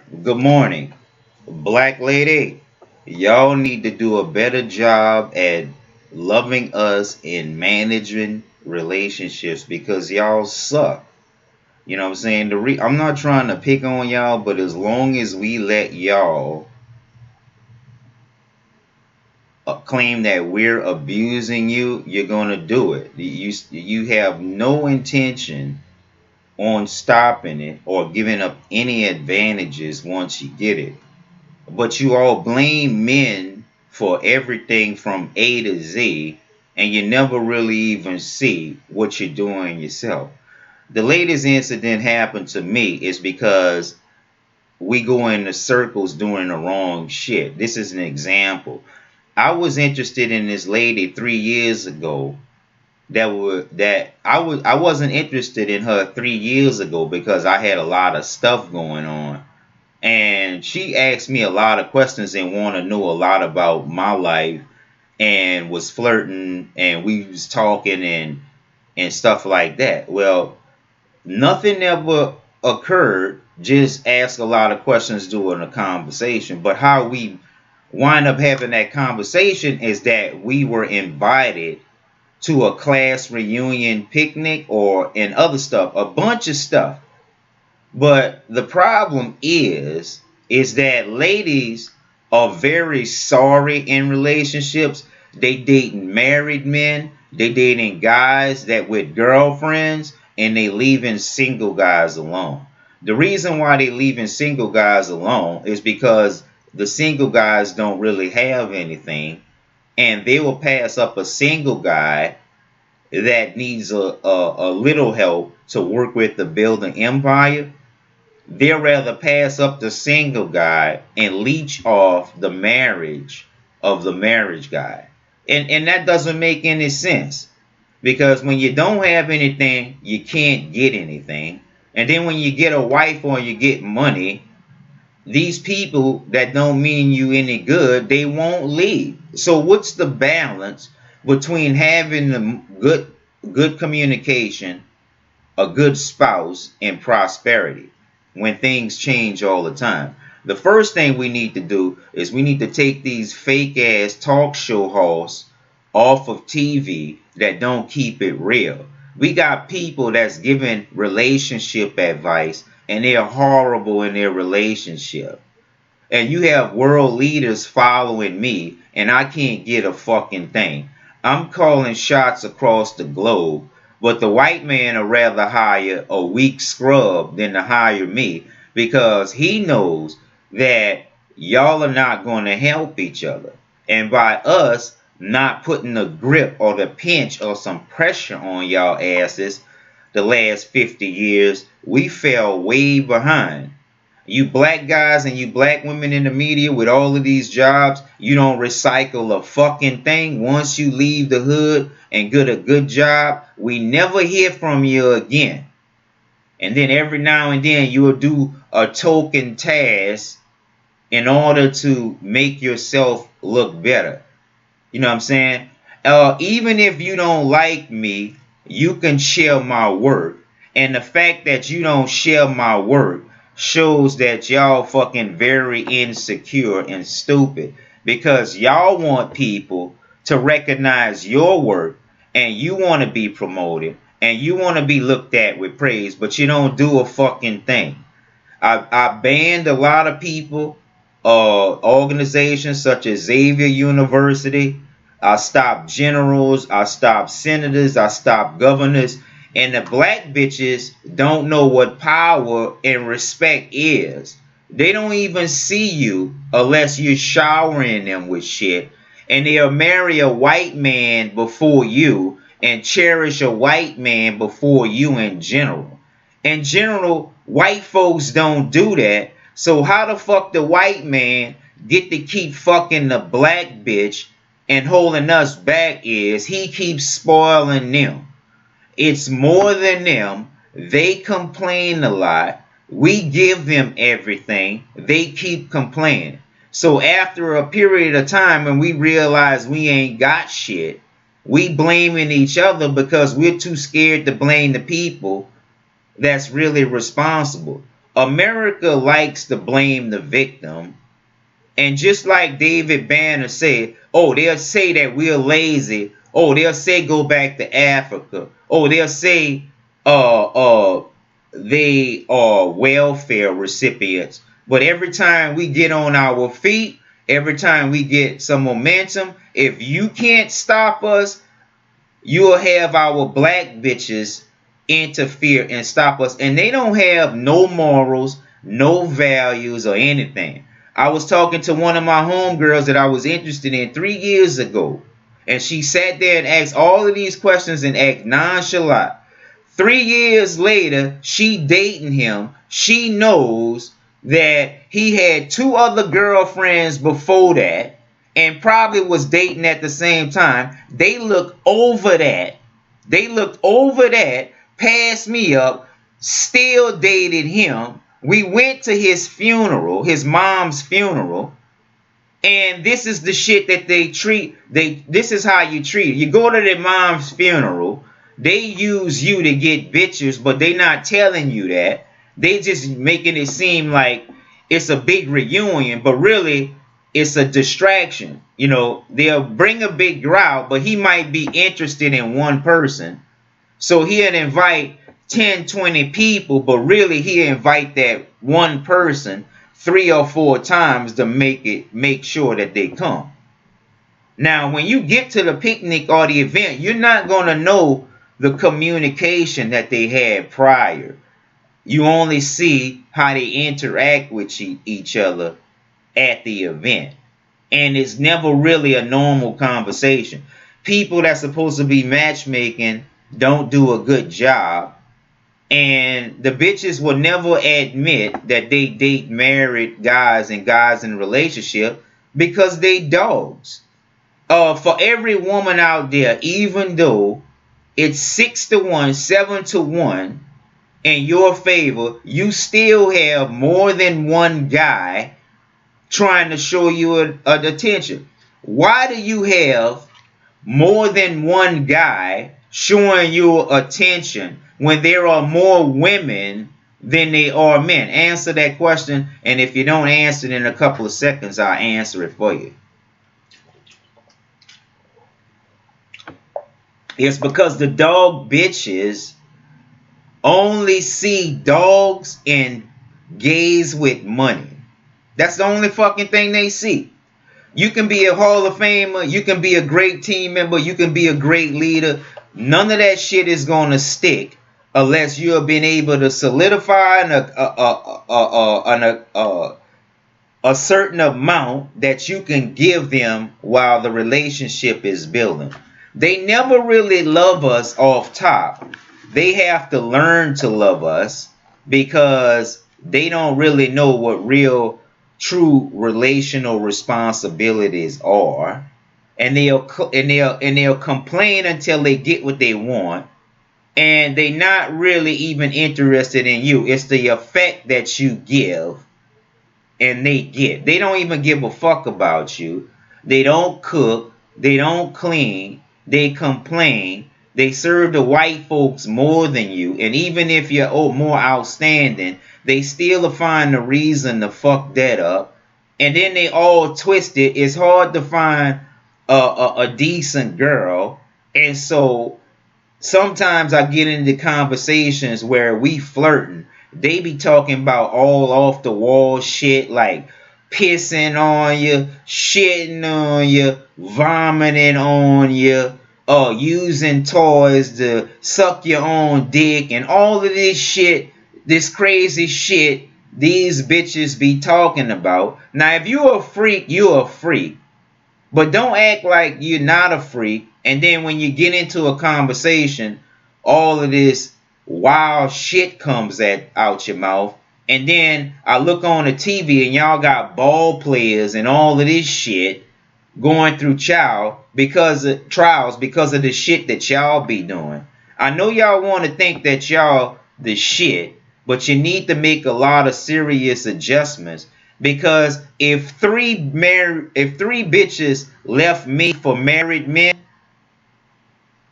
Good morning. Black lady, y'all need to do a better job at loving us in managing relationships because y'all suck. You know what I'm saying? I'm not trying to pick on y'all, but as long as we let y'all claim that we're abusing you, you're going to do it. You have no intention on stopping it or giving up any advantages once you get it. But you all blame men for everything from A to Z, and you never really even see what you're doing yourself. The latest incident happened to me is because we go into circles doing the wrong shit. This is an example. I was interested in this lady 3 years ago. I wasn't interested in her 3 years ago because I had a lot of stuff going on, and she asked me a lot of questions and want to know a lot about my life, and was flirting, and we was talking and stuff like that. Well, nothing ever occurred, just ask a lot of questions during a conversation. But how we wind up having that conversation is that we were invited to a class reunion picnic or and other stuff, a bunch of stuff. But the problem is that ladies are very sorry in relationships. They dating married men, they dating guys that with girlfriends, and they leaving single guys alone. The reason why they leaving single guys alone is because the single guys don't really have anything, and they will pass up a single guy that needs a little help to work with to build an empire. They'd rather pass up the single guy and leech off the marriage of the marriage guy. And that doesn't make any sense. Because when you don't have anything, you can't get anything. And then when you get a wife or you get money, these people that don't mean you any good, they won't leave. So what's the balance between having the good communication, a good spouse, and prosperity when things change all the time? The first thing we need to do is we need to take these fake ass talk show hosts off of TV that don't keep it real. We got people that's giving relationship advice and they're horrible in their relationship. And you have world leaders following me, and I can't get a fucking thing. I'm calling shots across the globe, but the white man would rather hire a weak scrub than to hire me because he knows that y'all are not going to help each other. And by us not putting the grip or the pinch or some pressure on y'all asses the last 50 years, we fell way behind. You black guys and you black women in the media with all of these jobs, you don't recycle a fucking thing. Once you leave the hood and get a good job, we never hear from you again. And then every now and then you will do a token task in order to make yourself look better. You know what I'm saying? Even if you don't like me, you can share my work. And the fact that you don't share my work shows that y'all fucking very insecure and stupid. Because y'all want people to recognize your work and you want to be promoted and you want to be looked at with praise, but you don't do a fucking thing. I banned a lot of people, organizations such as Xavier University. I stopped generals. I stopped senators. I stopped governors. And the black bitches don't know what power and respect is. They don't even see you unless you're showering them with shit. And they'll marry a white man before you and cherish a white man before you in general. In general, white folks don't do that. So how the fuck the white man get to keep fucking the black bitch and holding us back is he keeps spoiling them. It's more than them. They complain a lot. We give them everything. They keep complaining. So after a period of time when we realize we ain't got shit, we blaming each other because we're too scared to blame the people that's really responsible. America likes to blame the victim. And just like David Banner said, oh, they'll say that we're lazy. Oh, they'll say go back to Africa. Oh, they'll say they are welfare recipients. But every time we get on our feet, every time we get some momentum, if you can't stop us, you'll have our black bitches interfere and stop us. And they don't have no morals, no values, or anything. I was talking to one of my homegirls that I was interested in 3 years ago. And she sat there and asked all of these questions and act nonchalant. 3 years later, she dating him. She knows that he had two other girlfriends before that and probably was dating at the same time. They looked over that. They looked over that, passed me up, still dated him. We went to his funeral, his mom's funeral, and this is the shit that they treat. This is how you treat it. You go to their mom's funeral, they use you to get bitches, but they not telling you that. They just making it seem like it's a big reunion, but really it's a distraction. You know, they'll bring a big crowd, but he might be interested in one person. So he'll invite 10, 20 people, but really he'll invite that one person 3 or 4 times to make sure that they come. Now, when you get to the picnic or the event, you're not going to know the communication that they had prior. You only see how they interact with each other at the event. And it's never really a normal conversation. People that's supposed to be matchmaking don't do a good job. And the bitches will never admit that they date married guys and guys in a relationship because they dogs. For every woman out there, even though it's 6-1, 7-1 in your favor, you still have more than one guy trying to show you attention. Why do you have more than one guy showing you attention when there are more women than there are men? Answer that question, and if you don't answer it in a couple of seconds, I'll answer it for you. It's because the dog bitches only see dogs and gays with money. That's the only fucking thing they see. You can be a Hall of Famer, you can be a great team member, you can be a great leader. None of that shit is going to stick unless you have been able to solidify a certain amount that you can give them while the relationship is building. They never really love us off top. They have to learn to love us because they don't really know what real, true relational responsibilities are. And they'll complain until they get what they want. And they're not really even interested in you. It's the effect that you give and they get. They don't even give a fuck about you. They don't cook. They don't clean. They complain. They serve the white folks more than you. And even if you're more outstanding, they still find a reason to fuck that up. And then they all twist it. It's hard to find a decent girl. And so sometimes I get into conversations where we flirting. They be talking about all off the wall shit like pissing on you, shitting on you, vomiting on you, using toys to suck your own dick, and all of this shit, this crazy shit these bitches be talking about. Now, if you're a freak, you're a freak. But don't act like you're not a freak, and then when you get into a conversation, all of this wild shit comes out your mouth. And then I look on the TV and y'all got ball players and all of this shit going through trials because of the shit that y'all be doing. I know y'all want to think that y'all the shit, but you need to make a lot of serious adjustments. Because if three bitches left me for married men,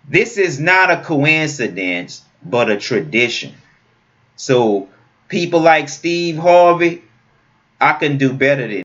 this is not a coincidence, but a tradition. So People like Steve Harvey, I can do better than